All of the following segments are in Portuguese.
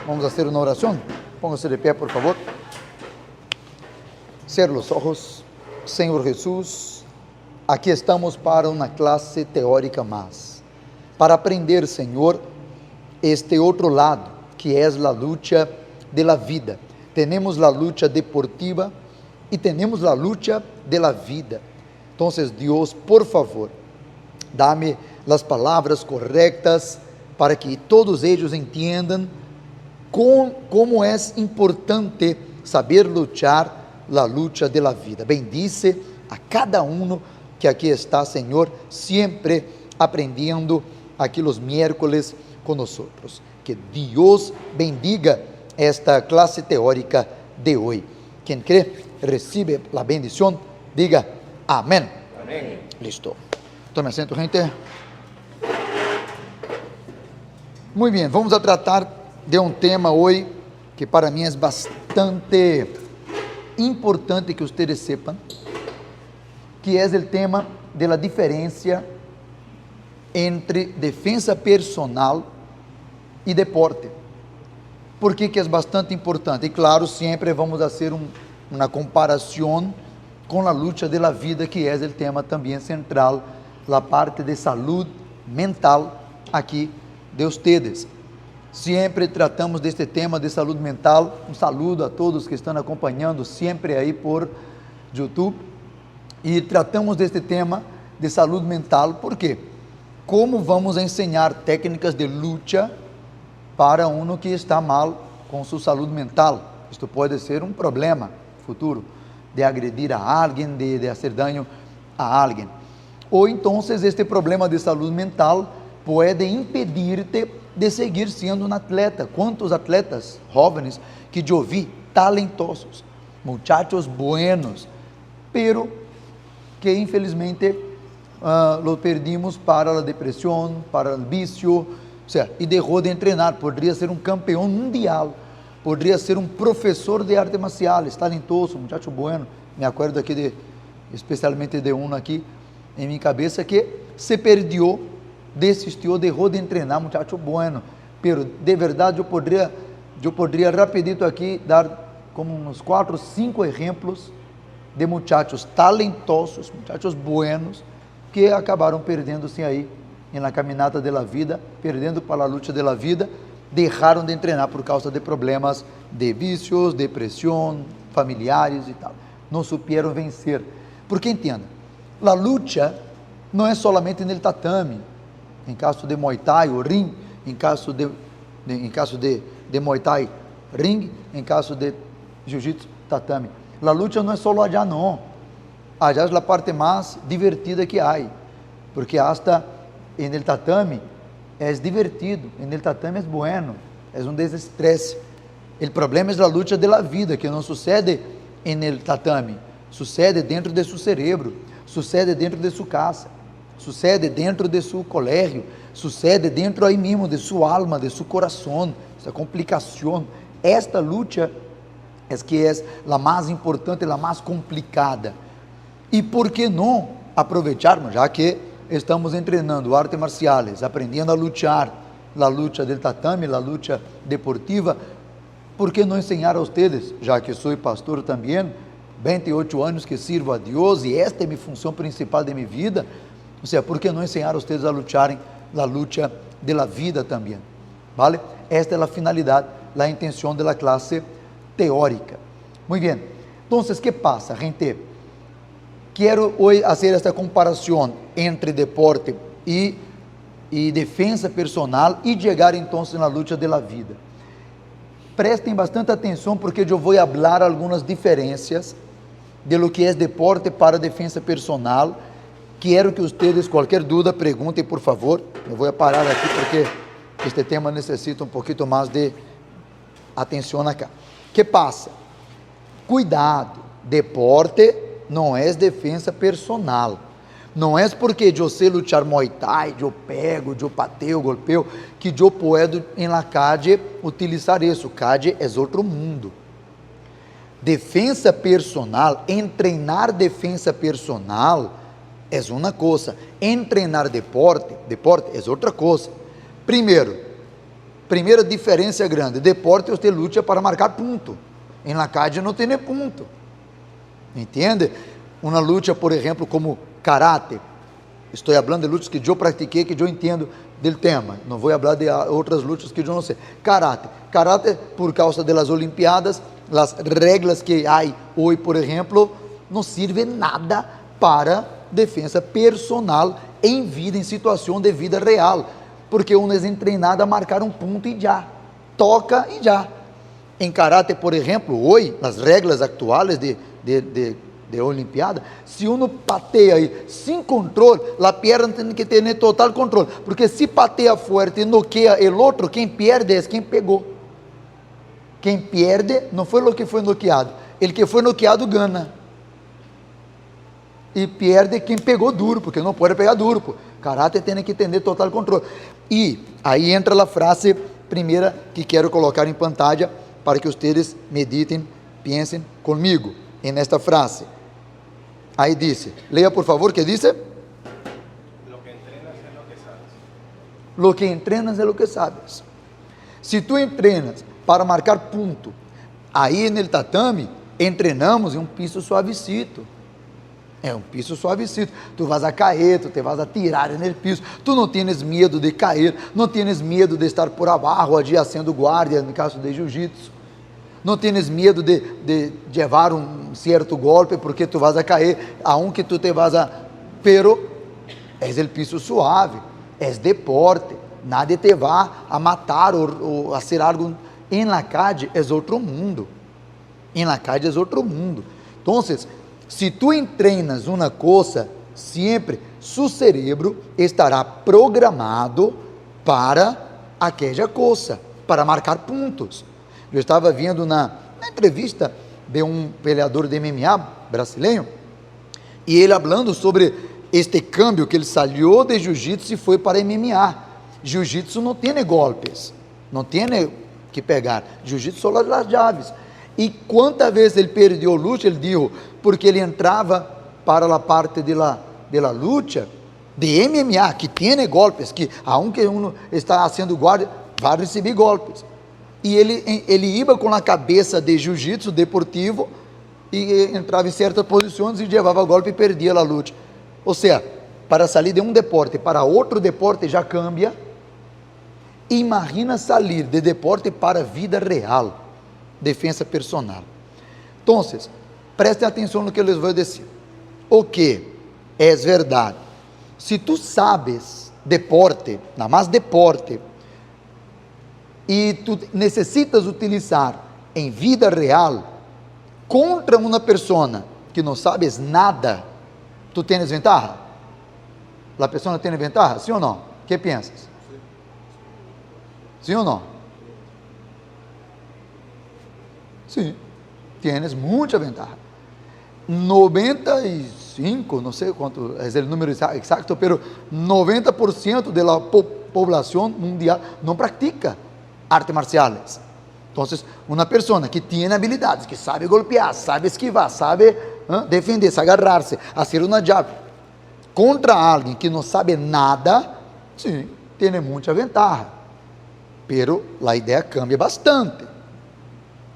Vamos a hacer una oración. Póngase de pie, por favor. Cierre los ojos. Senhor Jesús, aqui estamos para uma classe teórica mais, para aprender, Senhor, este outro lado, que é a luta de la vida. Temos a luta deportiva e temos a luta de la vida. Então, Deus, por favor, dá-me as palavras corretas para que todos eles entendam como é importante saber lutar a luta de la vida. Bendice a cada que aqui está, Senhor, sempre aprendendo aqui os miércoles conosco. Que Deus bendiga esta classe teórica de hoje. Quem crê, recebe a bendição, diga amém. Amém. Listo. Tome assento, gente. Muito bem, vamos a tratar de um tema hoje que para mim é bastante importante que vocês sepam, que é o tema da diferença entre defesa personal e deporte. Por que é bastante importante? E claro, sempre vamos fazer uma comparação com a luta de la vida, que é o tema também central, a parte de saúde mental aqui de vocês. Sempre tratamos deste tema de saúde mental. Um saludo a todos que estão acompanhando sempre aí por YouTube. E tratamos deste tema de saúde mental, por quê? Como vamos ensinar técnicas de luta para que está mal com sua saúde mental? Isto pode ser um problema futuro, de agredir a alguém, de fazer dano a alguém. Ou então, este problema de saúde mental pode impedir-te de seguir sendo um atleta. Quantos atletas jovens que eu vi, talentosos, muchachos buenos, pero que infelizmente lo perdimos para a depressão, para o vício, e deixou de treinar. Poderia ser um campeão mundial, poderia ser um professor de artes marciais, talentoso, muchacho bueno. Me acuerdo aqui especialmente de aqui em minha cabeça, que se perdeu, desistiu, deixou de treinar, muchacho bueno. Pero de verdade eu poderia rapidito aqui dar como uns 4, 5 exemplos de muchachos talentosos, muchachos buenos, que acabaram perdendo-se aí na caminhada da vida, perdendo para a luta da vida, deixaram de treinar por causa de problemas de vícios, depressão, familiares e tal. Não souberam vencer. Porque entenda, a luta não é solamente no tatame, em caso de Muay Thai ou ring, em caso de Muay Thai, ring, em caso de Jiu-Jitsu, tatame. A luta não é só allá, não. Allá é a parte mais divertida que há, porque hasta en el tatame é divertido, en el tatame é bueno, é um desestresse. O problema é a luta de la vida, que não sucede en el tatame, sucede dentro de seu cerebro, sucede dentro de sua casa, sucede dentro de seu colégio, sucede dentro aí mesmo de sua alma, de seu coração, essa complicação. Esta luta é que é a mais importante, a mais complicada. E por que não aproveitarmos, já que estamos treinando artes marciais, aprendendo a lutar, a luta del tatame, a luta deportiva, por que não ensinar a vocês, já que sou pastor também, 28 anos que sirvo a Deus e esta é minha função principal de minha vida, ou seja, por que não ensinar a vocês a lutarem a luta de la vida também, vale? Esta é a finalidade, a intenção da classe teórica. Muito bem, então, o que passa, gente? Quero hoje fazer esta comparação entre deporte e defesa personal e chegar então na luta da vida. Prestem bastante atenção, porque eu vou falar algumas diferenças de lo que é deporte para defesa personal. Quero que vocês, qualquer dúvida, perguntem, por favor. Eu vou parar aqui porque este tema necessita um pouquinho mais de atenção acá. Que passa? Cuidado, deporte não é defesa personal. Não é porque eu sei lutar Muay Thai, eu pego, eu pateo, golpeo, que eu posso em la calle utilizar isso. Calle é outro mundo. Defesa personal, treinar defesa personal é uma coisa. Treinar deporte é outra coisa. Primeiro, Primeira diferença grande, deporte usted lucha para marcar ponto, em la calle não tem ponto, entende? Uma luta, por exemplo, como karate, estou falando de lutas que eu pratiquei, que eu entendo do tema, não vou falar de outras lutas que eu não sei. Karate, por causa das Olimpiadas, as regras que há hoje, por exemplo, não servem nada para defesa personal em vida, em situação de vida real, porque uno é treinado a marcar um ponto e já, toca e já. Em karate, por exemplo, hoje, as regras atuais de Olimpiada, se uno pateia aí sem controle, a perna tem que ter total controle, porque se pateia forte e noqueia o outro, quem perde é quem pegou. Quem perde não foi o que foi noqueado, ele que foi noqueado ganha. E perde quem pegou duro, porque não pode pegar duro. Pô. Karate tem que ter total controle. E aí entra a frase primeira que quero colocar em pantalla para que vocês meditem, pensem comigo em esta frase. Aí disse, leia por favor, que dice? Lo que entrenas es lo que sabes. Lo que entrenas é lo que sabes. Se tu entrenas para marcar ponto, aí no tatame, entrenamos em um piso suavecito. É um piso suavecito, tu vas a cair, tu te vas a tirar no piso, tu não tienes medo de cair, não tienes medo de estar por abaixo, allí haciendo guardia, no caso de jiu-jitsu, não tienes medo de levar um certo golpe, porque tu vas a cair, aunque tu te vas a, pero, es el piso suave, es deporte, nadie te va a matar ou a hacer algo, en la calle es outro mundo, en la calle es outro mundo, entonces, se tu entrenas uma coisa, sempre seu cérebro estará programado para aquela coisa, para marcar pontos. Eu estava vendo na entrevista de um peleador de MMA brasileiro, e ele falando sobre este câmbio que ele saiu de jiu-jitsu e foi para MMA. Jiu-jitsu não tem golpes, não tem que pegar, jiu-jitsu só as chaves. E quantas vezes ele perdeu a luta, ele disse, porque ele entrava para a parte de la luta de MMA, que tem golpes, que aunque uno está sendo guarda, vai receber golpes. E ele ia com a cabeça de jiu-jitsu deportivo, e entrava em certas posições e levava golpe e perdia a luta. Ou seja, para sair de um deporte para outro deporte já cambia. Imagina sair de deporte para a vida real. Defesa personal. Então, prestem atenção no que eu les vou dizer. O que é verdade? Se tu sabes deporte, nada mais deporte, e tu necessitas utilizar em vida real contra uma pessoa que não sabes nada, tu tens ventaja? A pessoa tem ventaja? Sim ou não? O que pensas? Sim ou não? Sim, tienes muita ventaja. 95, não sei quanto é o número exato, pero 90% da população mundial não pratica artes marciais. Então, uma pessoa que tem habilidades, que sabe golpear, sabe esquivar, sabe defender, se agarrar-se, fazer uma llave, contra alguém que não sabe nada, sim, tem muita ventaja. Pero a ideia cambia bastante.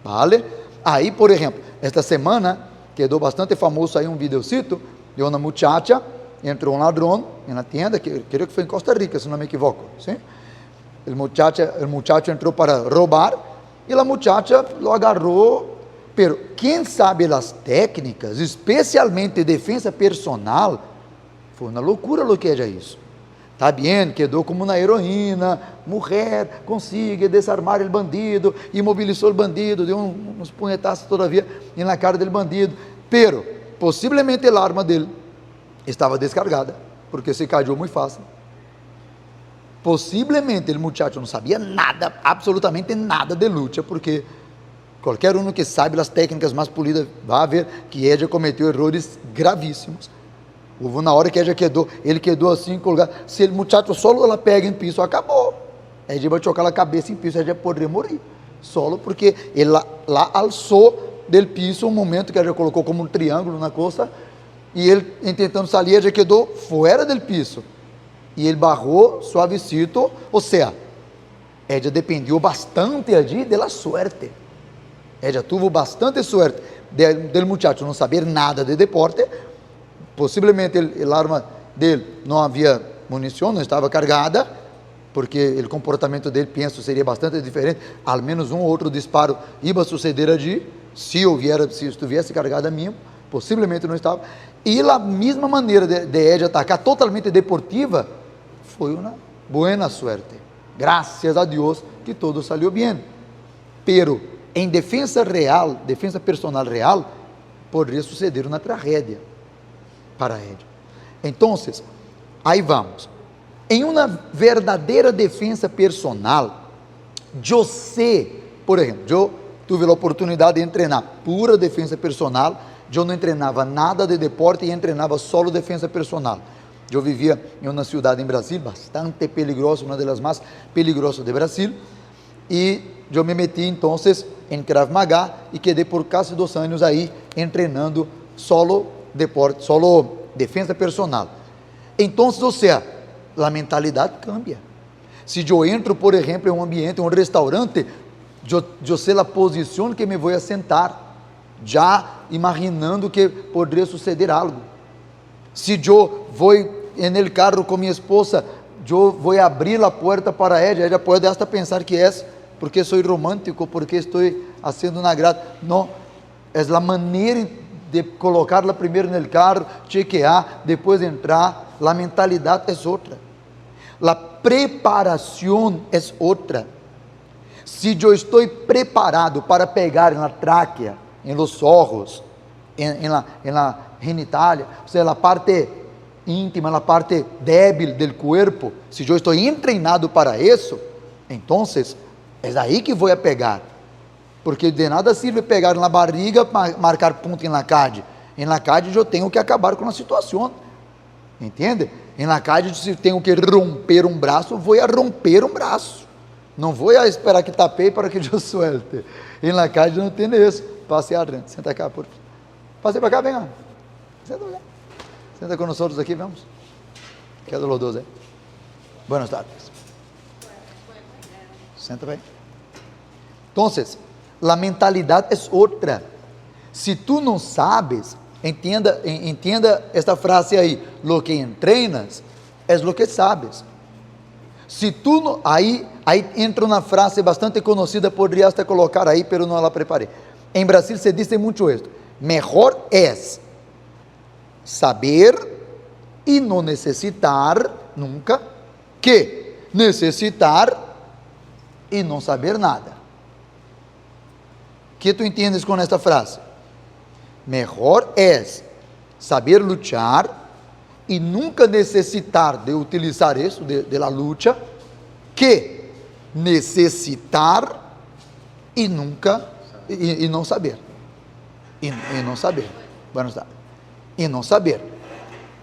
Vale? Aí, por exemplo, esta semana quedou bastante famoso aí um videocito de uma muchacha, entrou um ladrão na tienda, que creio que foi em Costa Rica, se não me equivoco, ¿sí? El muchacho entrou para roubar e a muchacha lo agarrou, pero quem sabe as técnicas, especialmente defesa personal, foi uma loucura o que é isso. Está bem, quedou como uma heroína, mulher, consigue desarmar o bandido, imobilizou o bandido, deu uns punhetaços todavia na cara do bandido, pero, possivelmente a arma dele estava descargada, porque se caiu muito fácil. Possivelmente o muchacho não sabia nada, absolutamente nada de luta, porque qualquer um que sabe as técnicas mais polidas vai ver que ele cometeu erros gravíssimos. Houve uma hora que ele quedou assim, colgado. Se o muchacho solo ela pega em piso, acabou. Ele vai chocar a cabeça em piso, ele já poderia morrer. Solo porque ele lá alçou del piso um momento que ele já colocou como um triângulo na costa, e ele tentando sair, ele já quedou fora del piso. E ele barrou suavecito, ou seja, ella dependió bastante allí de la suerte. Ella tuvo bastante suerte del muchacho no saber nada de deporte. Possivelmente el arma dele não havia munição, não estava cargada, porque o comportamento dele, penso, seria bastante diferente. Ao menos um ou outro disparo ia suceder allí, se estivesse cargada mesmo, possivelmente não estava. E a mesma maneira de ella atacar, totalmente deportiva, foi uma boa suerte. Graças a Deus que todo saiu bem. Pero em defesa real, defesa personal real, poderia suceder uma tragédia para ella. Então, aí vamos. Em uma verdadeira defesa personal, eu sei, por exemplo, eu tive a oportunidade de treinar pura defesa personal. Eu não treinava nada de deporte e treinava solo defesa personal. Eu vivia em uma cidade em Brasil bastante peligrosa, uma das mais peligrosas de Brasil, e eu me meti então em Krav Maga e quedei por quase 2 anos aí treinando solo deporte, solo defesa personal. Então, ou seja, a mentalidade cambia. Se eu entro, por exemplo, em um ambiente, em um restaurante, eu sei a posição que me vou sentar, já imaginando que poderia suceder algo. Se eu vou no carro com minha esposa, eu vou abrir a porta para ela pode até pensar que é porque sou romântico, porque estou fazendo uma grata. Não, é a maneira de colocá-la primeiro no carro, chequear, depois entrar. A mentalidade é outra. A preparação é outra. Se eu estou preparado para pegar na tráquea, em los ojos, en la genitália, ou seja, a parte íntima, a parte débil do corpo, se eu estou treinado para isso, então é aí que vou a pegar, porque de nada sirve pegar na barriga, marcar ponto na CAD. Em la CAD eu tenho que acabar com a situação, entende? Em la CAD, se tenho que romper um braço, vou a romper um braço, não vou a esperar que tapeie para que eu suelte. Em la CAD não tem isso. Passe adentro, senta cá, por favor. Passe para cá, venha. Senta com nós outros aqui, vamos. Quero los dos, Buenas tardes. Senta bem. Então, a mentalidade é outra. Se tu não sabes, entenda esta frase aí: lo que entrenas é lo que sabes. Se tu não, aí entra uma frase bastante conhecida, poderia até colocar aí, pero não la preparei. Em Brasil se diz muito isto: melhor é saber e não necessitar nunca, que necessitar e não saber nada. O que tu entendes com esta frase? Melhor é saber lutar e nunca necessitar de utilizar isso, de la luta, que necessitar e nunca e não saber. E não saber. Buenas tardes. E não saber.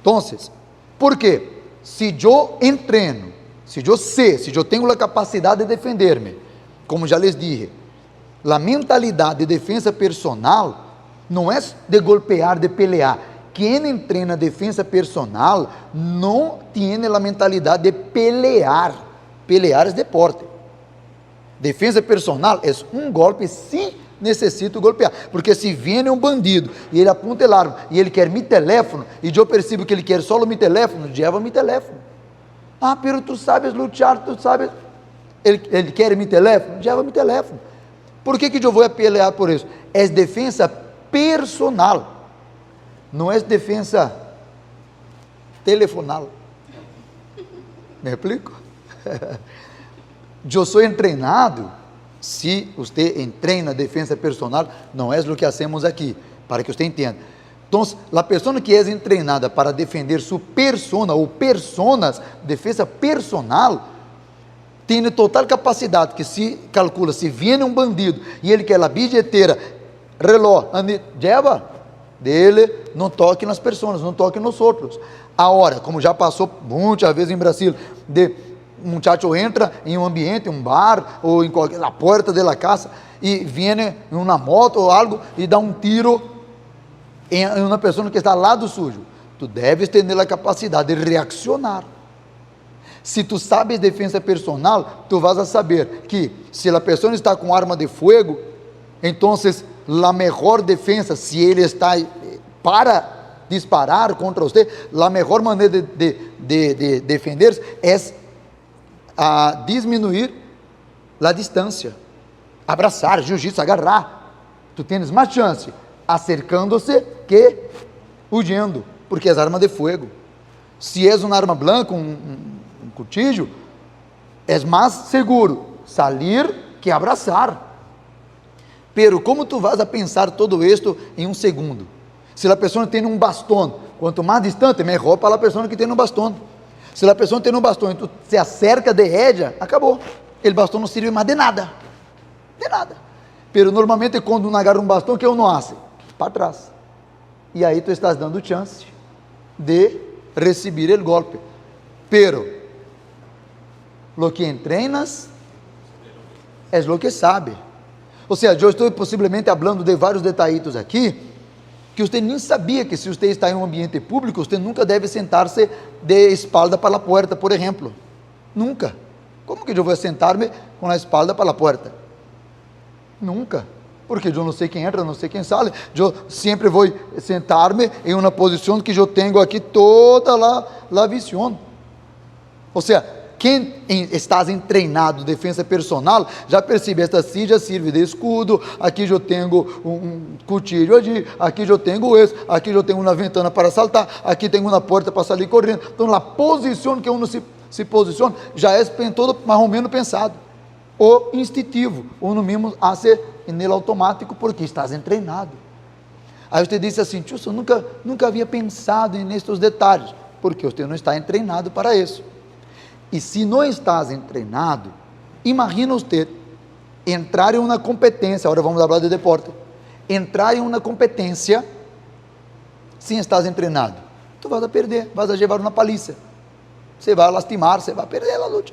Então, por quê? Se eu entreno, se eu sei, se eu tenho a capacidade de defender-me, como já les dije, a mentalidade de defesa personal não é de golpear, de pelear. Quem entrena defesa personal não tem a mentalidade de pelear. Pelear é deporte. Defesa personal é um golpe, sim, necessito golpear, porque se vem um bandido e ele aponta a arma e ele quer meu teléfono e eu percebo que ele quer só o meu teléfono, leva meu teléfono. Ah, pero tu sabes lutar, tu sabes, ele quer meu teléfono, leva meu teléfono. Por que eu vou pelear por isso? É defesa personal, não é defesa telefonal. Me explico? Eu sou treinado. Se você treina defesa personal, não é o que hacemos aqui, para que você entenda. Então, a pessoa que é treinada para defender sua persona ou personas, defesa personal, tem total capacidade que se calcula, se viene um bandido e ele quer a bilheteira, relógio, leva dele, não toque nas pessoas, não toque nos outros. Agora, como já passou muitas vezes em Brasil, um muchacho entra em um ambiente, um bar, ou em qualquer, na porta da casa, e vem em uma moto ou algo, e dá um tiro em uma pessoa que está lá do sujo. Tu deves ter a capacidade de reaccionar. Se tu sabes defesa personal, tu vas a saber que se a pessoa está com arma de fogo, então a melhor defesa, se ele está para disparar contra você, a melhor maneira de defender-se é diminuir a distância, abraçar, jiu-jitsu, agarrar. Tu tens mais chance acercando-se que huyendo, porque é arma de fogo. Se é uma arma branca, um cuchillo, é mais seguro salir que abraçar. Pero como tu vas a pensar todo esto em um segundo? Se a pessoa tem um bastão, quanto mais distante, melhor para a pessoa que tem um bastão. Se a pessoa tem um bastão e tu se acerca de ella, acabou. O bastão não serve mais de nada. De nada. Pero normalmente quando um agarra um bastão, o que uno hace? Para trás. E aí tu estás dando chance de receber o golpe. Pero lo que entrenas é lo que sabe. Ou seja, eu estou possivelmente falando de vários detalhitos aqui, que você nem sabia que se você está em um ambiente público, você nunca deve sentar-se de espalda para a porta, por exemplo. Nunca. Como que eu vou sentar-me com a espalda para a porta? Nunca. Porque eu não sei quem entra, não sei quem sai. Eu sempre vou sentar-me em uma posição que eu tenho aqui toda a visão. Ou seja, quem está treinado defesa personal, já percebe, esta silla serve de escudo, aqui eu tenho um cuchillo aqui eu tenho isso, aqui eu tenho uma ventana para saltar, aqui tenho uma porta para sair correndo. Então, a posição que uno se posiciona, já é todo mais ou menos pensado. O instintivo, uno mesmo hace nele automático, porque estás treinado. Aí você disse assim, tio, eu nunca havia pensado nestes detalhes, porque você não está treinado para isso. E se não estás treinado, imagina você entrar em uma competência, agora vamos falar de deporte, entrar em uma competência sem estás treinado, tu vas a perder, vas a levar uma paliza, você vai lastimar, você vai perder a luta.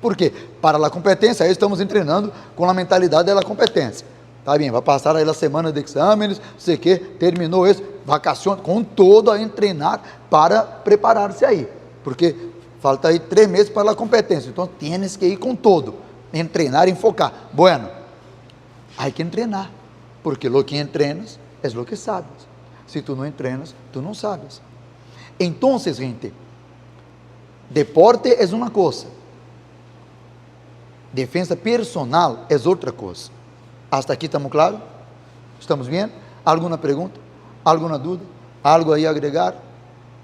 Por quê? Para a competência, aí estamos treinando com a mentalidade da competência. Tá bem, vai passar aí a semana de exames, sei que, terminou isso, vacações, com todo a treinar para preparar-se aí, porque falta aí 3 meses para a competência, então tienes que ir com todo, treinar, enfocar. Bueno, hay que treinar, porque lo que entrenas es lo que sabes. Se tu não entrenas, tu não sabes. Então, gente, deporte é uma coisa, defesa personal é outra coisa. Hasta aqui estamos claros? Estamos bem? Alguma pergunta? Alguma dúvida? Algo aí a agregar?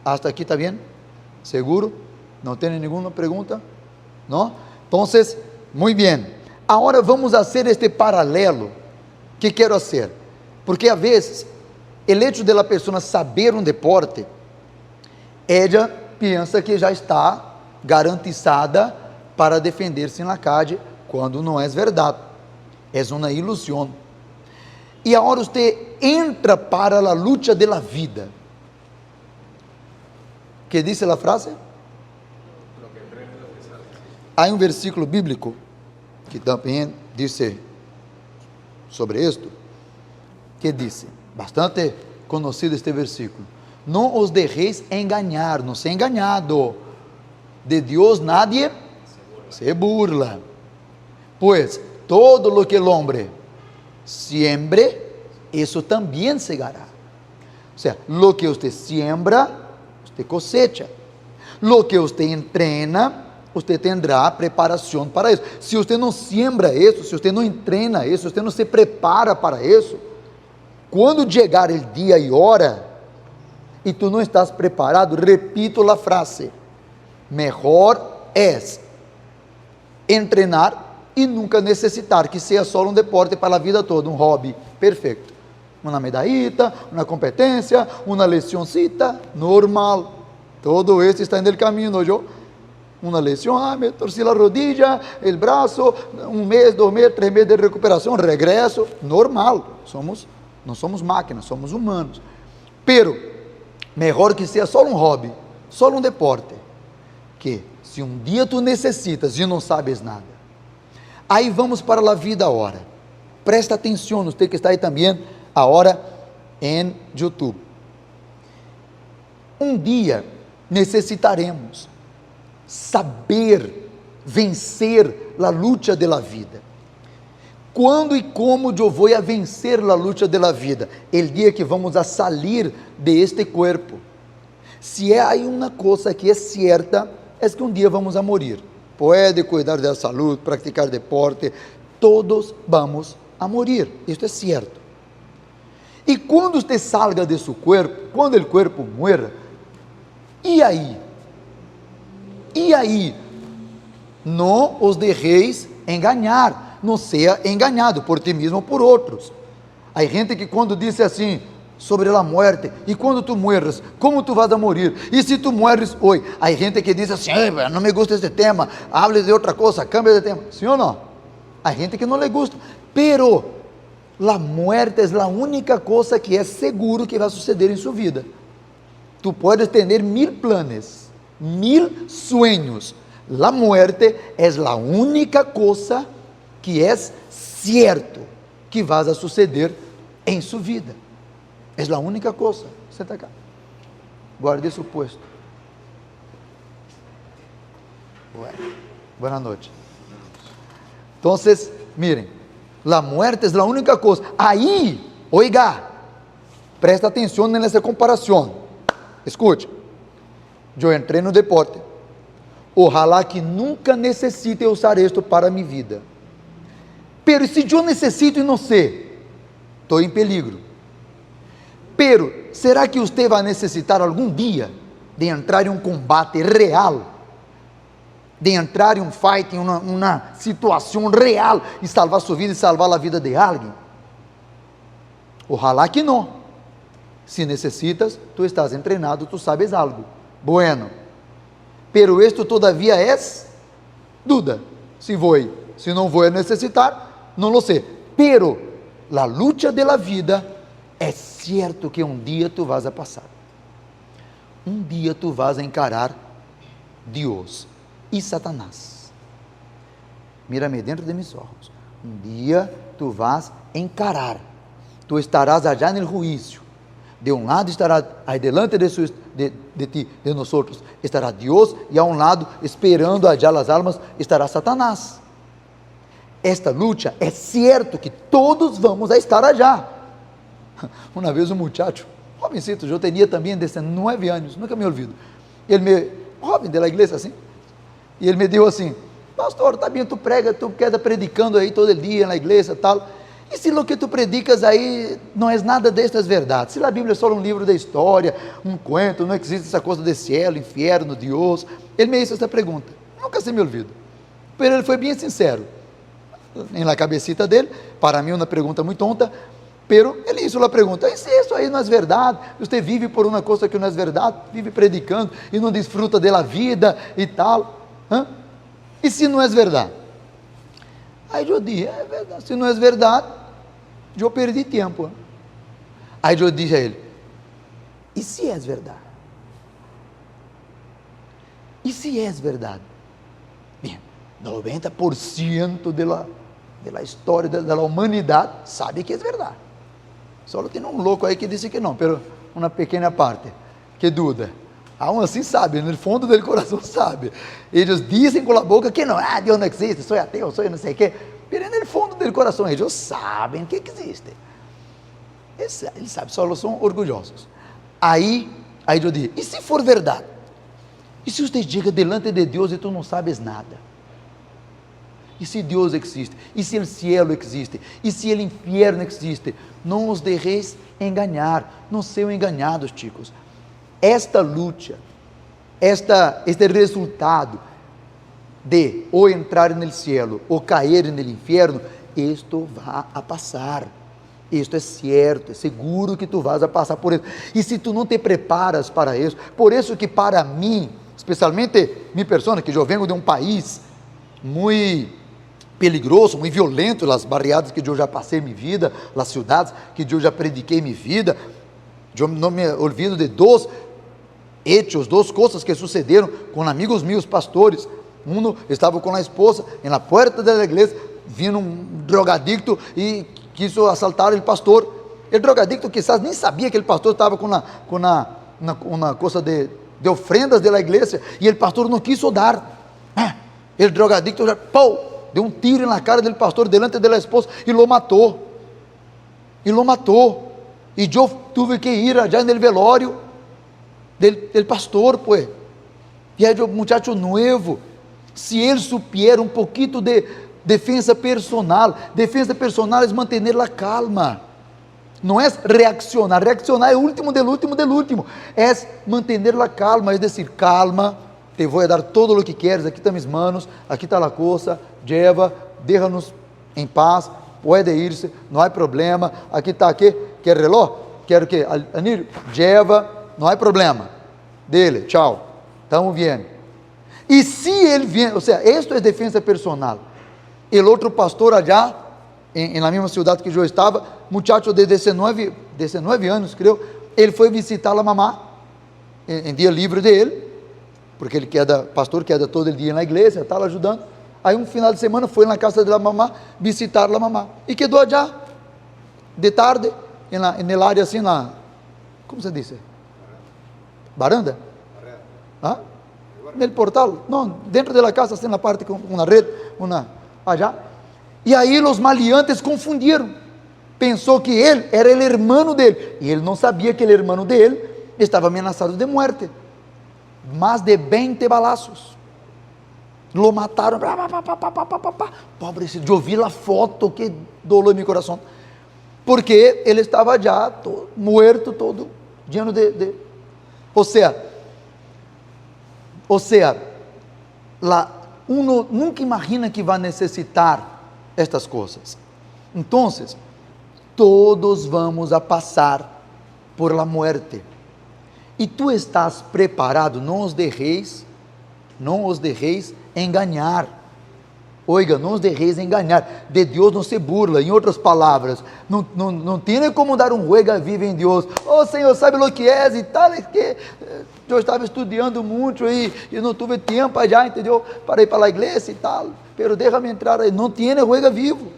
Hasta aqui está bem? Seguro? Não tem nenhuma pergunta? Não? Então, muito bem. Agora vamos fazer este paralelo que quero fazer, porque a vezes, o hecho de a pessoa saber um deporte, ela pensa que já está garantizada para defender-se na calle, quando não é verdade, é uma ilusão. E agora você entra para a luta da vida. Que diz a frase? Há um versículo bíblico que também diz sobre isto, que diz, bastante conhecido este versículo: não os deixeis enganar, não se enganado, de Deus nadie se burla, pues todo lo que el hombre siembre, eso también segará. O sea, lo que usted siembra, usted cosecha. Lo que usted entrena, usted tendrá preparação para isso. Se você não siembra isso, se você não entrena isso, se você não se prepara para isso, quando chegar o dia e hora, e tu não estás preparado, repito a frase, melhor é entrenar e nunca necessitar que seja só um deporte para a vida toda, um hobby perfeito. Uma medallita, uma competência, uma lecioncita, normal. Todo isso está no caminho, eu. Uma lesão, me torci a rodilla, o braço, 1 mês, 2 meses, 3 meses de recuperação, regresso, normal. Não somos máquinas, somos humanos. Pero, melhor que seja só um hobby, só um deporte, que se um dia tu necessitas e não sabes nada, aí vamos para a vida agora. Presta atenção, você que está aí também, agora em YouTube. Um dia necessitaremos saber vencer a luta da vida. Quando e como eu vou a vencer a luta da vida? El dia que vamos a salir de este cuerpo. Se há uma coisa que é certa, é que um dia vamos a morir. Pode cuidar da saúde, praticar deporte, todos vamos a morir. Isto é certo. E quando você salga de seu corpo, quando o corpo muera, e aí? E aí? Não os deixeis enganar, não seja enganado por ti mesmo ou por outros. Há gente que quando diz assim, sobre a morte, e quando tu mueres, como tu vas a morir? E se tu mueres hoje? Há gente que diz assim, não me gusta este tema, hable de outra coisa, cambia de tema. Sim ou não? Há gente que não le gusta, pero a morte é a única coisa que é seguro que vai suceder em sua vida. Tu podes ter 1000 planos, 1000 sueños, a morte é a única coisa que é certo que vai a suceder em sua vida. É a única coisa. Senta cá. Guarde seu puesto. Boa noite. Então, miren, a morte é a única coisa. Aí, oiga, presta atenção nessa comparação. Escute, eu entrei no deporte. Ojalá que nunca necessite usar isto para minha vida. Pero se eu necessito e não sei, estou em peligro. Pero, será que você vai necessitar algum dia de entrar em um combate real? De entrar em um fight, em uma situação real e salvar sua vida e salvar a vida de alguém? Ojalá que não. Se necessitas, tu estás entrenado, tu sabes algo. Bueno. Pero esto todavía é duda. Se vou, se não vou necessitar, não lo sei. Pero, a luta da vida é certo que um dia tu vas a passar. Um dia tu vas a encarar Deus e Satanás. Mira-me dentro de mis ojos. Um dia tu vas encarar. Tu estarás allá no juízo. De um lado estará, adelante de ti, de nós outros, estará Deus, e a um lado, esperando allá as almas, estará Satanás. Esta luta é certo que todos vamos a estar allá. Uma vez um muchacho, jovencito, eu tinha também 19 anos, nunca me olvido. Jovem da igreja assim, e ele me disse assim, pastor, tá bem, tu prega, tu quedas predicando aí todo dia na igreja, tal, e se o que tu predicas aí não é nada destas verdades, se a Bíblia é só um livro da história, um cuento, não existe essa coisa de céu, inferno, Deus, ele me fez essa pergunta, nunca se me olvido, mas ele foi bem sincero, na cabecita dele, para mim uma pergunta muito tonta, pero ele hizo a pergunta, e se isso aí não é verdade, você vive por uma coisa que não é verdade, vive predicando e não desfruta da vida e tal, e se não é verdade? Aí eu disse, é verdade, se não é verdade, eu perdi tempo. Aí eu disse a ele, e se é verdade? E se é verdade? Bem, 90% da história da humanidade sabe que é verdade. Só tem um louco aí que disse que não, pero uma pequena parte que duda. Aún assim sabe, no fundo do coração sabe. Eles dizem com a boca que não, Deus não existe, sou ateu, sou não sei o quê. Mas no fundo do coração eles sabem que existe. Eles sabem, só são orgulhosos. Aí eu digo, e se for verdade? E se você chega delante de Deus e tu não sabes nada? E se Deus existe? E se o céu existe? E se o inferno existe? Não os deixeis enganar, não sejam enganados, chicos. Esta luta, este resultado de ou entrar no céu ou cair no inferno, isto vai a passar. Isto é certo, é seguro que tu vas a passar por isso. E se tu não te preparas para isso, por isso que para mim, especialmente minha persona, que eu venho de um país muito peligroso, muito violento, as barriadas que eu já passei em minha vida, as cidades que eu já prediquei em minha vida, eu não me olvido de duas coisas que sucederam com amigos meus pastores. Um estava com a esposa na porta da igreja, vindo um drogadicto e quis assaltar o pastor. O drogadicto quizás nem sabia que o pastor estava com uma coisa de de ofrendas da igreja, e o pastor não quiso dar. El drogadicto, ¡pum!, deu um tiro na cara do pastor delante da esposa e lo matou. E lo matou. E eu tive que ir allá no velório del pastor, pues. E aí o muchacho novo, se ele supiera um pouquinho de defesa personal é manter a calma. Não é reaccionar é o último del último, é manter a calma, é dizer, calma, te vou dar todo o que queres, aqui estão mis manos, aqui está a coisa, lleva, déjanos em paz, pode ir-se, não há problema, aqui está, quer relógio? Quero que, anillo, lleva, não há problema, dele, tchau, estamos bem. E se ele vem, ou seja, isto é defesa personal. E o outro pastor allá, na mesma cidade que eu estava, muchacho de 19 anos, creio, ele foi visitar a mamá, em dia livre dele, porque ele pastor queda todo o dia na igreja, estava ajudando. Aí um final de semana foi na casa da mamá, visitar a mamá, e quedou allá, de tarde, na área assim, como se diz? Baranda? ¿Ah? No portal, não, dentro da casa, assim, na parte com uma rede, allá. E aí os maleantes confundiram, pensou que ele era o irmão dele, e ele não sabia que o irmão dele estava ameaçado de morte. Mais de 20 balazos, lo mataram, pobre, eu vi a foto, que dolor meu coração, porque ele estava já morto, todo lleno ou seja, uno nunca imagina que vai necessitar estas coisas. Então, todos vamos a passar por la muerte. E tu estás preparado, não os deixeis enganar. Oiga, não os deixeis enganar. De Deus não se burla. Em outras palavras, não tem como dar um juega vivo em Deus. Oh Senhor, sabe o que é e tal, é que eu estava estudando muito e não tive tempo já, entendeu? Para ir para a igreja e tal, pero déjame entrar aí. Não tem juega vivo.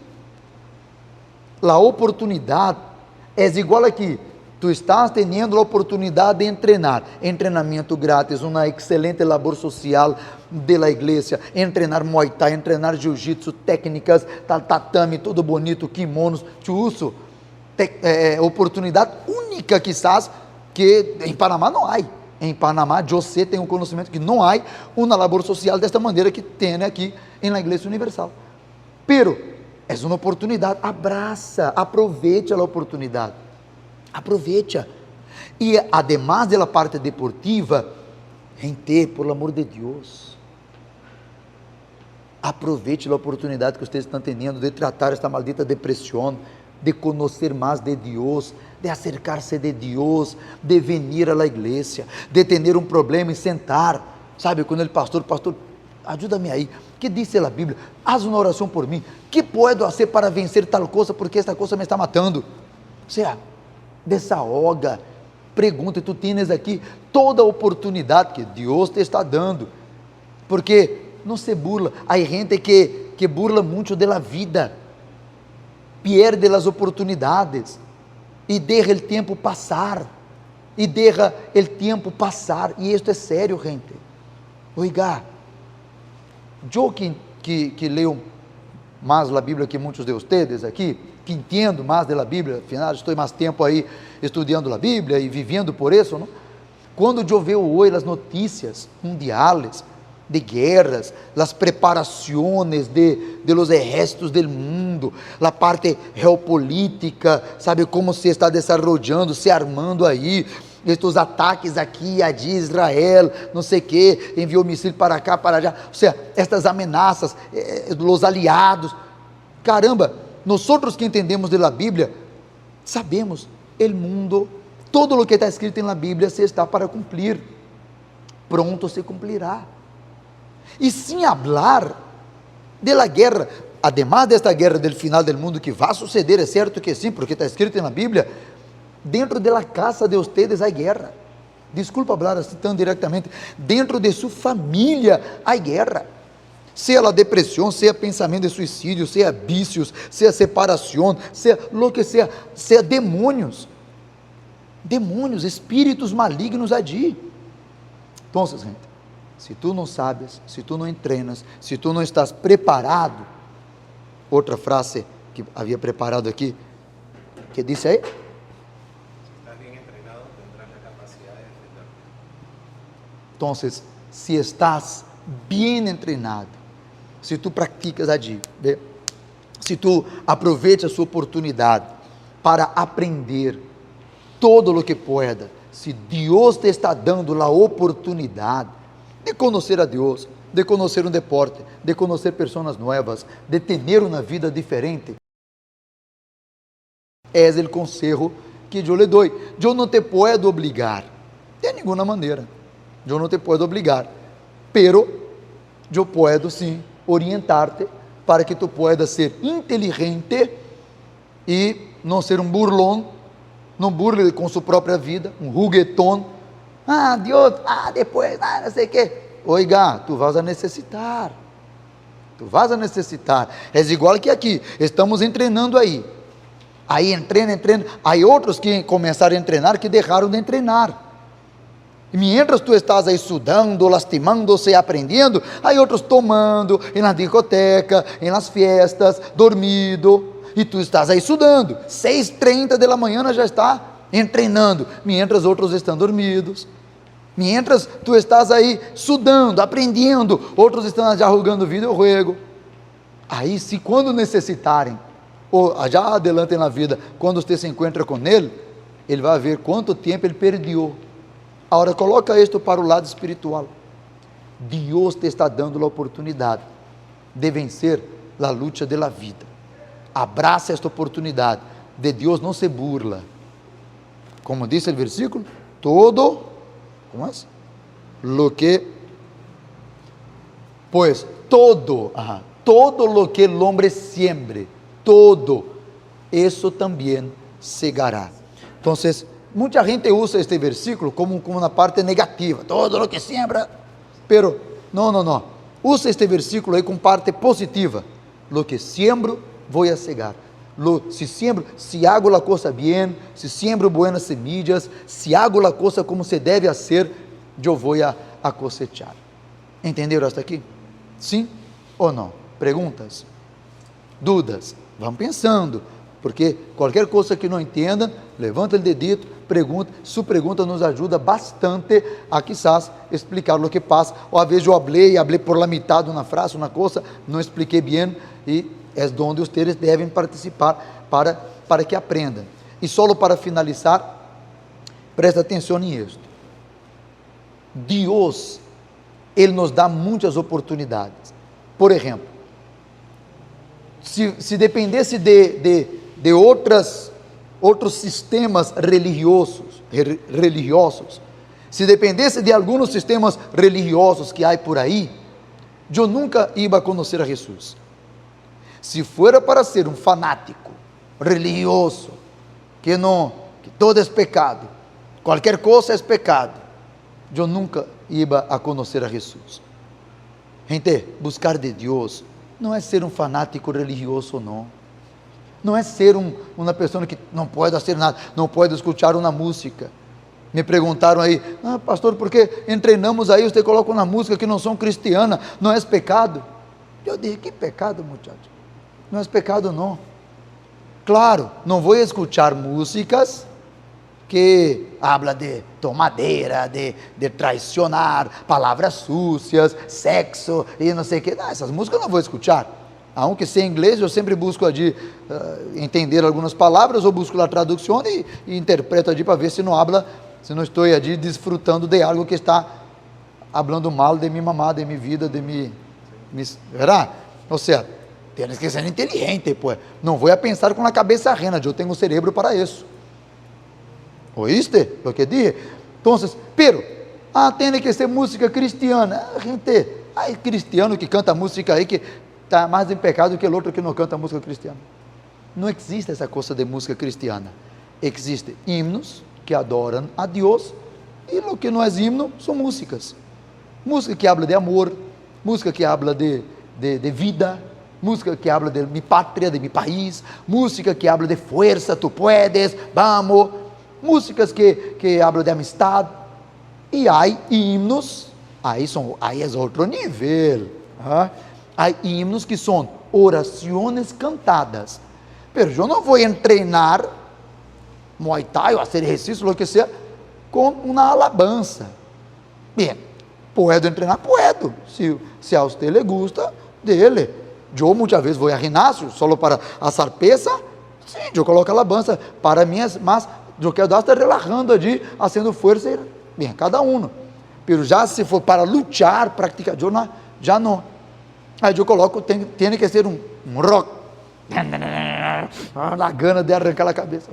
A oportunidade é igual aqui. Tu estás tendo a oportunidade de treinar, treinamento grátis, uma excelente labor social da igreja, treinar Muay Thai, treinar Jiu-Jitsu, técnicas, tatame, todo bonito, kimonos, chuuso, oportunidade única quizás, que em Panamá não há. Em Panamá, você tem um conhecimento que não há uma labor social desta maneira que tem aqui na Igreja Universal. Pero, é uma oportunidade, abraça, aproveite a oportunidade. Aproveita. E además da parte deportiva, gente, por amor de Deus, aproveite a oportunidade que vocês estão tendo de tratar esta maldita depressão, de conhecer mais de Deus, de acercar-se de Deus, de venir à igreja, de ter um problema e sentar. Sabe, quando ele pastor, ajuda-me aí, que disse a Bíblia? Haz uma oração por mim, que posso fazer para vencer tal coisa, porque esta coisa me está matando. Ou seja, desahoga, pergunta, tu tens aqui toda a oportunidade que Deus te está dando, porque não se burla. Há gente que burla muito da vida, perde as oportunidades, e deixa o tempo passar, e isto é sério, gente. Oiga, eu que leio mais a Bíblia que muitos de vocês aqui, que entendo mais da Bíblia, afinal estou mais tempo aí estudando a Bíblia e vivendo por isso, não? Quando eu vejo hoje as notícias mundiais de guerras, as preparações de los exércitos do mundo, a parte geopolítica, sabe como se está desenvolvendo, se armando aí, estes ataques aqui, a de Israel, não sei o que, enviou míssil para cá, para allá, ou seja, estas ameaças, os aliados, caramba, nós que entendemos da Bíblia, sabemos, o mundo, todo o que está escrito na Bíblia se está para cumprir, pronto se cumprirá. E sem falar da guerra, además desta guerra do final do mundo que vai suceder, é certo que sim, porque está escrito na Bíblia, dentro da casa de vocês há guerra. Desculpa falar assim tão diretamente, dentro de sua família há guerra. Seja a depressão, seja pensamento de suicídio, seja vícios, seja separação, seja lo que seja, seja demônios, espíritos malignos allí. Então, gente, se tu não sabes, se tu não entrenas, se tu não estás preparado, outra frase que havia preparado aqui, que disse aí? Si estás bien entrenado, tendrás la capacidad de defenderte. Então, se estás bem treinado, se tu praticas allí, se tu aproveita a sua oportunidade para aprender todo o que pueda, se Deus te está dando a oportunidade de conhecer a Deus, de conhecer um deporte, de conhecer pessoas novas, de ter uma vida diferente, é o conselho que eu lhe dou. Eu não te puedo obrigar, de nenhuma maneira, eu não te puedo obrigar, pero eu puedo sim orientar-te para que tu puedas ser inteligente e não ser um burlão, não burle com sua própria vida, um juguetão. Deus, depois, não sei o que. Oiga, tu vas a necessitar. É igual que aqui, estamos treinando aí. Aí entrena. Há outros que começaram a treinar que deixaram de treinar. E mientras tu estás aí estudando, lastimando-se, aprendendo, aí outros tomando, em la discoteca, em las fiestas, dormindo, e tu estás aí estudando, 6h30 da manhã já está treinando, mientras outros estão dormidos, mientras tu estás aí estudando, aprendendo, outros estão já jogando videojuego. Aí se quando necessitarem, ou já adelante na vida, quando você se encontra com ele, ele vai ver quanto tempo ele perdeu. Agora coloca isto para o lado espiritual. Deus te está dando a oportunidade de vencer a luta da vida. Abraça esta oportunidade. De Deus não se burla. Como diz o versículo, todo, como é? Lo que, pues todo lo que el hombre siembre, todo, eso também segará. Então, muita gente usa este versículo como uma parte negativa, todo lo que siembra, pero não, usa este versículo aí com parte positiva, lo que siembro voy a cegar, se hago la cosa bien, se siembro buenas semillas, se hago la cosa como se deve hacer, eu vou a cosechar. Entenderam hasta aqui? Sim ou não? Perguntas? Dúvidas? Vão pensando, porque qualquer coisa que não entenda, levanta o dedito, pergunta. Sua pergunta nos ajuda bastante a quizás explicar o que passa. Ou às vezes eu falei por la mitad uma frase, uma coisa, não expliquei bem, e é onde vocês devem participar para que aprendam. E só para finalizar, presta atenção nisso. Deus, Ele nos dá muitas oportunidades. Por exemplo, se dependesse de outros sistemas religiosos, se dependesse de alguns sistemas religiosos que há por aí, eu nunca ia conhecer a Jesus. Se for para ser um fanático religioso, que todo é pecado, qualquer coisa é pecado, eu nunca ia a conhecer a Jesus. Gente, buscar de Deus não é ser um fanático religioso, não é ser uma pessoa que não pode fazer nada, não pode escutar uma música. Me perguntaram aí, pastor, por que treinamos aí, você coloca uma música que não são cristiana, não é pecado? Eu disse, que pecado, muchacho? Não é pecado, não. Claro, não vou escutar músicas que habla de tomadeira, de traicionar, palavras sucias, sexo e não sei o que. Não, essas músicas eu não vou escutar. Aunque sei inglês, eu sempre busco ali entender algumas palavras, ou busco a tradução e interpreto ali para ver se não estou ali desfrutando de algo que está falando mal de minha mamá, de minha vida, de minha... Verá? Ou seja, tens que ser inteligente, pues. Não vou a pensar com a cabeça ajena, eu tenho um cérebro para isso. ¿Oíste lo que dije? Entonces, pero, tem que ser música cristiana. Gente, hay cristiano que canta música aí que está mais em pecado que o outro que não canta música cristiana. Não existe essa coisa de música cristiana. Existem himnos que adoram a Deus, e o que não é himno são músicas. Música que habla de amor, música que habla de vida, música que habla de mi pátria, de mi país, música que habla de fuerza, tu puedes, vamos. Músicas que hablam de amistad. E há himnos, aí é outro nível. Há himnos que são orações cantadas. Pero eu não vou treinar Muay Thai ou fazer exercício, o que seja, com uma alabança. Bem, puedo treinar? Puedo. Se a você le gusta, dele. Eu muitas vezes vou ao ginásio só para assar pesa. Sim, eu coloco alabança para mim, mas eu quero estar relajando ali, fazendo força. Bem, cada um. Pero já se for para lutar, praticar, eu não, já não. Aí eu coloco, tem que ser um rock. Na gana de arrancar a cabeça.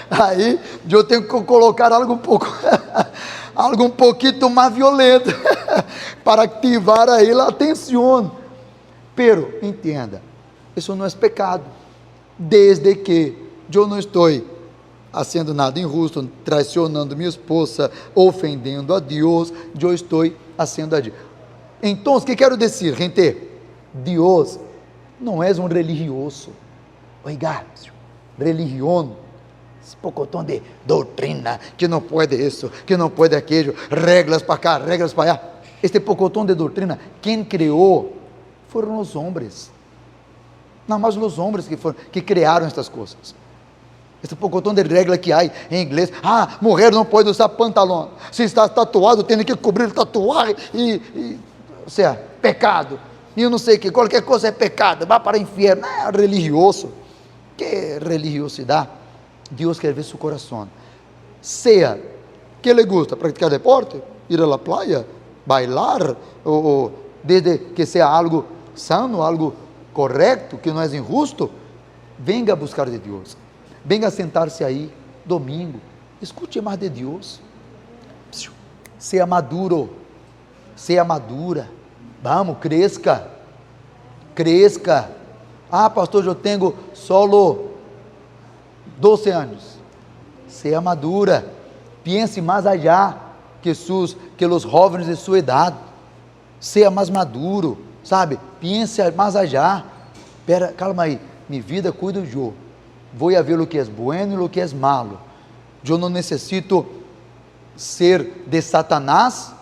Aí eu tenho que colocar algo um pouquinho mais violento para ativar aí a atenção. Pero entenda, isso não é pecado, desde que eu não estou fazendo nada injusto, traicionando minha esposa, ofendendo a Deus, eu estou fazendo a Deus. Então, o que quero dizer, gente? Deus não é um religioso. Oiga, religião, esse pocotão de doutrina, que não pode isso, que não pode aquilo, regras para cá, regras para allá. Este pocotão de doutrina, quem criou foram os homens. Não, mas os homens que criaram estas coisas. Esse pocotão de regra que há em inglês. Mulher não pode usar pantalão. Se está tatuado, tem que cobrir tatuagem ou seja, pecado. E eu não sei que, qualquer coisa é pecado, vá para o inferno. É religioso. Que religiosidade? Deus quer ver seu coração. Seja que lhe gusta praticar deporte, ir à praia, bailar, ou desde que seja algo sano, algo correto, que não é injusto, venga a buscar de Deus. Venga a sentar-se aí, domingo, escute mais de Deus. Seja maduro, seja madura. Vamos, cresca. Pastor, eu tenho solo 12 anos. Seja madura. Pense mais allá que os jovens de sua idade. Seja mais maduro, sabe? Pense mais allá. Pera, calma aí. Minha vida cuido eu. Vou a ver o que é bueno e o que é malo. Eu não necessito ser de Satanás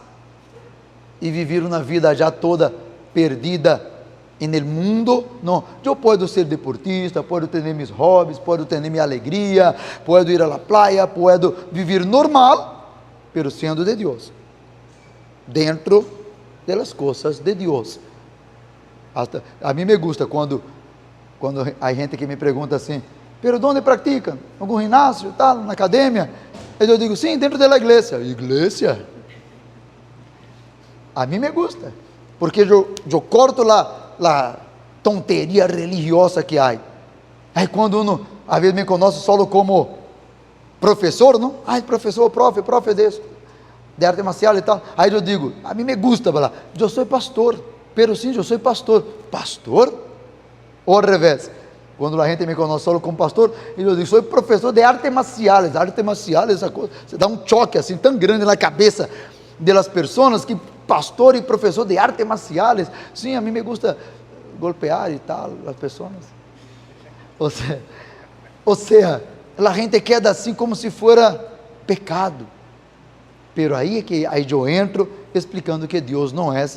e viver uma vida já toda perdida no mundo. Não, eu posso ser deportista, posso ter meus hobbies, posso ter minha alegria, posso ir à praia, posso viver normal, pero sendo de Deus, dentro das coisas de Deus. A mim me gusta quando há gente que me pergunta assim, pero onde praticam? Algum ginásio, tal, na academia? Eu digo, sim, dentro da igreja. Igreja? A mim me gusta, porque eu corto a tonteria religiosa que há. Aí quando uno, às vezes me conhece só como professor, não? Professor, profe desse, de arte marcial e tal. Aí eu digo, a mim me gusta falar, eu sou pastor, pero sim, eu sou pastor. Pastor? Ou ao revés? Quando a gente me conhece só como pastor, eu digo, sou professor de artes marciais. Artes marciais, essa coisa, você dá um choque assim tão grande na cabeça das pessoas que pastor e professor de artes marciais. Sim, a mim me gusta golpear e tal, as pessoas. Ou seja, a gente queda assim como se fosse pecado. Pero aí é que aí eu entro explicando que Deus não é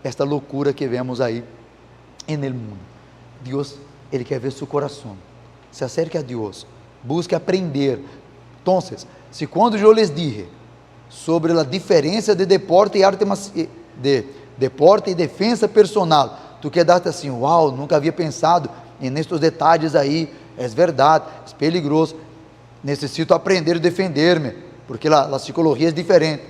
esta loucura que vemos aí no mundo. Deus, Ele quer ver seu coração. Se acerque a Deus, busque aprender. Então, se quando eu lhes dije sobre a diferença de deporte e defesa personal, tu quedaste assim, uau, nunca havia pensado nestes detalhes aí, é verdade, é peligroso, necessito aprender a defender-me, porque a psicologia é diferente,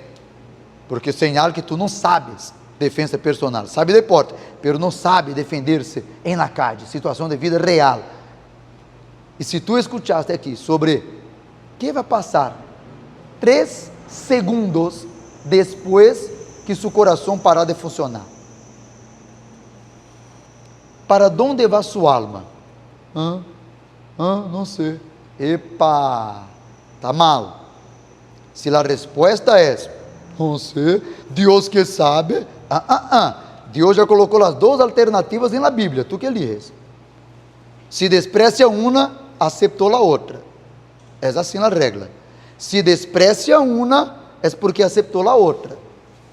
porque señala que tu não sabes defesa personal, sabe deporte, pero não sabe defender-se em la calle, situação de vida real. E se tu escutaste aqui sobre o que vai passar 3 segundos depois que seu coração parar de funcionar, para onde vai sua alma? Não sei. Epa, está mal. Se a resposta é não sei, Deus que sabe, Deus já colocou as 2 alternativas na Bíblia, tu que eliges. Se desprecia uma, aceptou a outra. É assim a regra. Se desprecia uma, é porque aceitou a outra.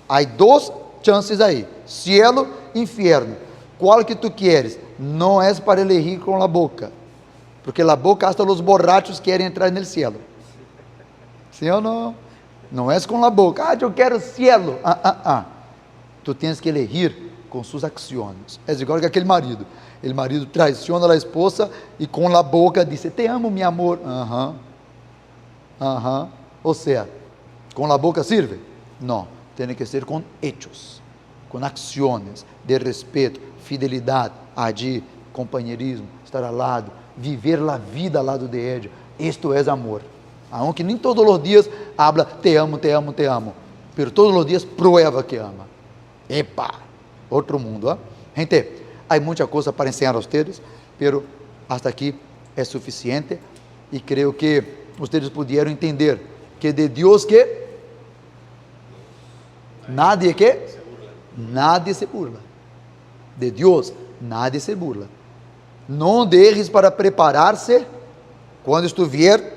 Há duas chances aí: cielo, inferno. Qual que tu queres? Não é para elegir com a boca, porque a boca hasta os borrachos querem entrar no cielo. Sim ou não? Não é com a boca. Eu quero cielo. Tu tens que elegir com suas ações. É igual que aquele marido. O marido traiciona a esposa e com a boca diz: te amo, meu amor. Ou seja, com a boca serve? Não, tem que ser com hechos, com ações de respeito, fidelidade, agir, companheirismo, estar ao lado, viver a vida ao lado de ella. Isto é amor. Aunque nem todos os dias habla te amo, te amo, te amo, pero todos os dias prueba que ama. Epa, outro mundo, ¿eh? Gente, há muita coisa para ensinar a vocês, pero hasta aqui é suficiente, e creio que vocês puderam entender que de Deus que nadie se burla. De Deus nadie se burla. Não deixes para preparar-se quando estiver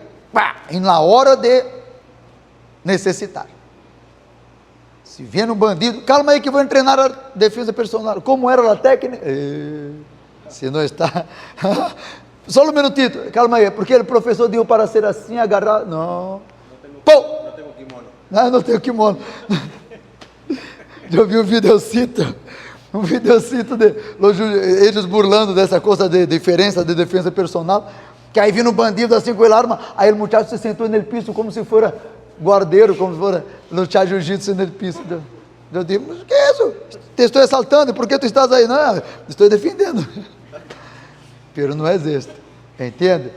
em la hora de necessitar. Se vier um bandido, calma aí que vou treinar a defesa personal. Como era a técnica? Se não está... Só um minutito, calma aí, porque o professor deu para ser assim, agarrar... Não. No tengo kimono. Não tenho kimono. Eu vi um videocito de eles burlando dessa coisa de diferença de defesa personal, que aí vindo um bandido assim com a arma, aí o muchacho se sentou no piso como se fosse guardeiro, como se fosse lutar jiu-jitsu no piso. Eu digo: mas o que é isso? Te estou exaltando, por que tu estás aí? Não, estou defendendo. Pero não é isto, entende?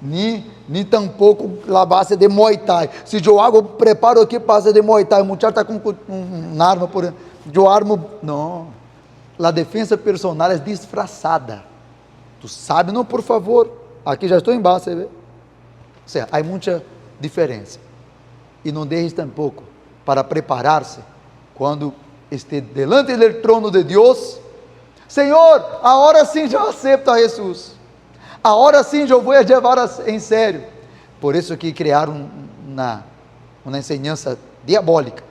Nem tampouco a base de Muay Thai. Se eu hago, preparo aqui base de Muay Thai, o muchacho está com uma arma, eu armo, não. A defesa personal é disfrazada. Tu sabe, não, por favor. Aqui já estou embaixo, você vê? Ou seja, há muita diferença. E não deixes tampouco para preparar-se quando esteja delante do trono de Deus. Senhor, agora sim eu aceito a Jesus. Agora sim eu vou levar em sério. Por isso que criaram uma ensinança diabólica.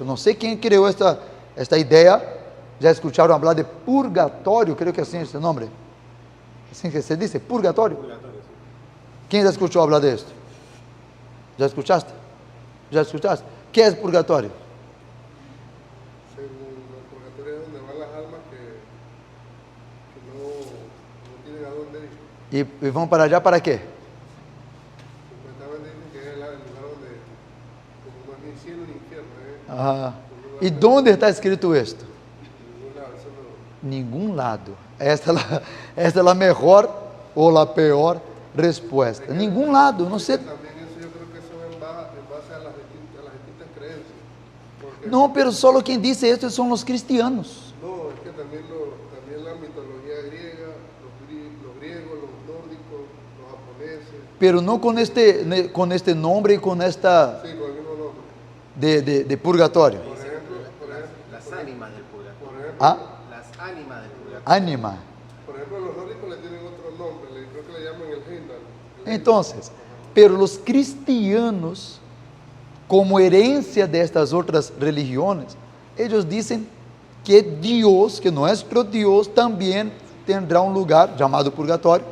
Não sei quem criou esta ideia. Já escutaram falar de purgatório? Creio que assim é esse nome. Assim que se diz, purgatório? Quem já escutou falar disto? Já escutaste? O que é purgatório? El purgatorio es donde van las almas que no tienen a dónde ir. E vão para allá para quê? Supuestamente dicen que es el lugar donde, como no es ni cielo ni infierno, E onde está escrito isto? ningún lado, eso no. Ningún lado. Esta é a melhor ou a pior resposta. Ningún lado, não sei. También eso yo creo que eso es en base a las distintas creencias. Porque, Não, pero solo quem disse isso são os cristianos. no, es que también la mitología griega, los griegos, los nórdicos, los japoneses, Pero não com este nome e com esta sí, con el mismo nombre. de purgatório. Por ejemplo, Las ánimas del purgatorio. Las ánimas del purgatorio. Ánima. por ejemplo, los nórdicos le tienen otro nombre, creo que le llaman el Heimdall. Então, pero os cristianos, como herência destas outras religiões, eles dizem que Deus, que nosso Deus, também terá um lugar chamado purgatório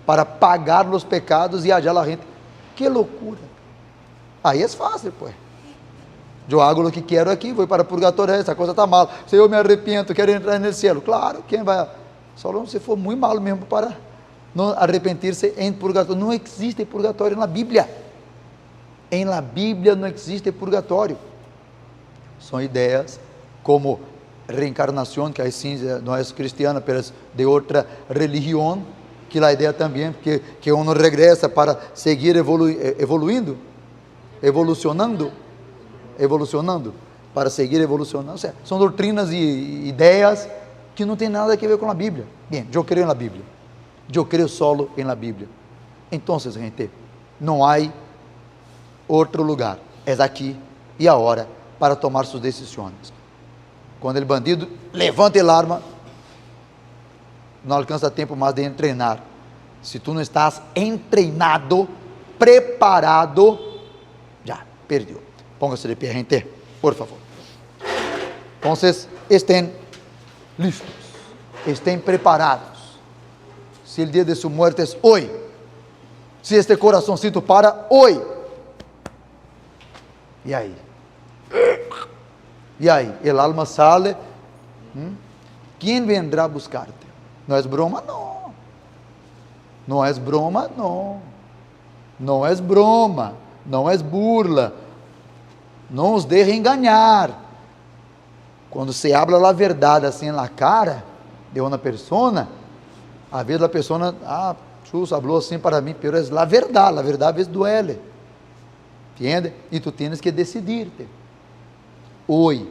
para pagar os pecados e allá a gente. Que loucura! Aí é fácil, pues. Eu hago o que quero aqui, vou para o purgatório, essa coisa está mal. Se eu me arrependo, quero entrar no céu. Claro, quem vai? Só se for muito mal mesmo para não arrepentir-se em purgatório. Não existe purgatório na Bíblia. Em la Bíblia não existe purgatório. São ideias como reencarnação, que aí sim não é cristiana, mas de outra religião, que a ideia também que uno regressa para seguir evoluindo, para seguir evolucionando. Ou seja, são doutrinas e ideias que não tem nada a ver com a Bíblia. Bem, eu creio na Bíblia. Eu creio solo em la Bíblia. Então, gente, não há outro lugar. É aqui e agora para tomar suas decisões. Quando o bandido levanta a arma, não alcança tempo mais de treinar. Se tu não estás treinado, preparado, ya, perdió. Póngase de pie, gente, por favor. Entonces, estén listos, estén preparados. Si el día de su muerte es hoy, si este corazoncito para hoy, y ahí, el alma sale, ¿quién vendrá a buscarte? ¿No es broma? No. No es broma, no. No es broma, no es burla. No os deje engañar. Quando se habla a verdade assim na cara de uma pessoa, a vezes a pessoa, Chus falou assim para mim, pero é a verdade às vezes duele. Entende? E tu tienes que decidir-te. Hoje,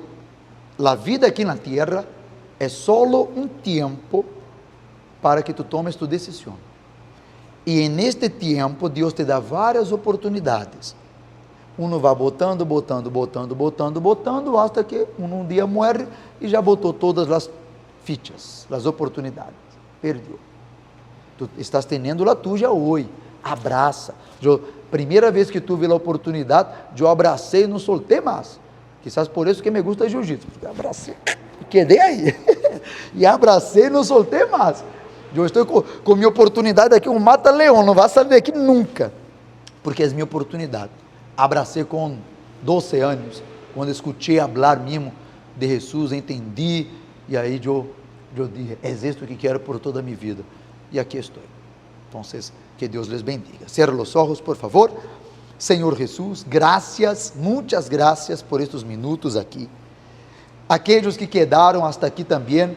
a vida aqui na terra é solo um tempo para que tu tomes tu decisão. E neste tempo, Deus te dá várias oportunidades. Uno vai botando, hasta que um dia morre e já botou todas as fichas, as oportunidades. Perdeu. Tu estás tendo a tuya hoje. Abraça. Primeira vez que tuve a oportunidade, eu abracei e não soltei mais. Quizás por isso que me gusta jiu-jitsu. Abracei, quedei aí. E abracei e não soltei mais. Eu estou com minha oportunidade aqui, um mata-leão, não vai sair daqui nunca. Porque é minha oportunidade. Abracei com 12 anos, quando escutei falar mesmo de Jesus, entendi, e aí eu dije, é isto que quero por toda a minha vida, e aqui estou. Então, que Deus les bendiga. Cierra os olhos, por favor. Senhor Jesus, graças, muitas graças por estes minutos aqui. Aqueles que quedaram hasta aqui também,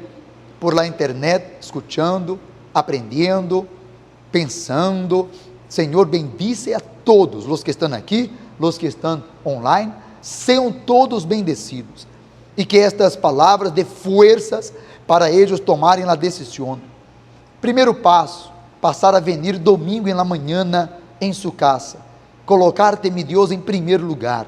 por la internet, escutando, aprendendo, pensando. Senhor, bendice a todos os que estão aqui, os que estão online, sejam todos bendecidos, e que estas palavras dê forças para eles tomarem a decisão. Primeiro passo, passar a venir domingo na manhã em sua casa, colocar-te, meu Deus, em primeiro lugar.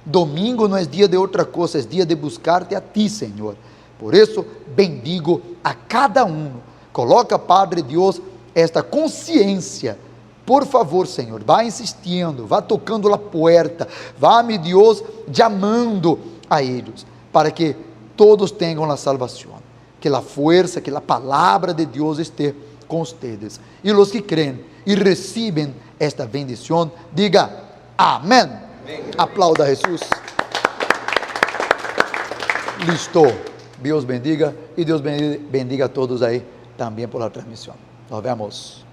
Domingo não é dia de outra coisa, é dia de buscar-te a ti, Senhor. Por isso, bendigo a cada um. Coloca, Padre Deus, esta consciência. Por favor, Senhor, vá insistindo, vá tocando a porta, vá, meu Deus, chamando a eles, para que todos tenham a salvação. Que a força, que a palavra de Deus esteja com vocês. E os que creem e recebem esta bendição, diga amém. Aplauda a Jesus. Listo. Deus bendiga e Deus bendiga a todos aí também por la transmissão. Nos vemos.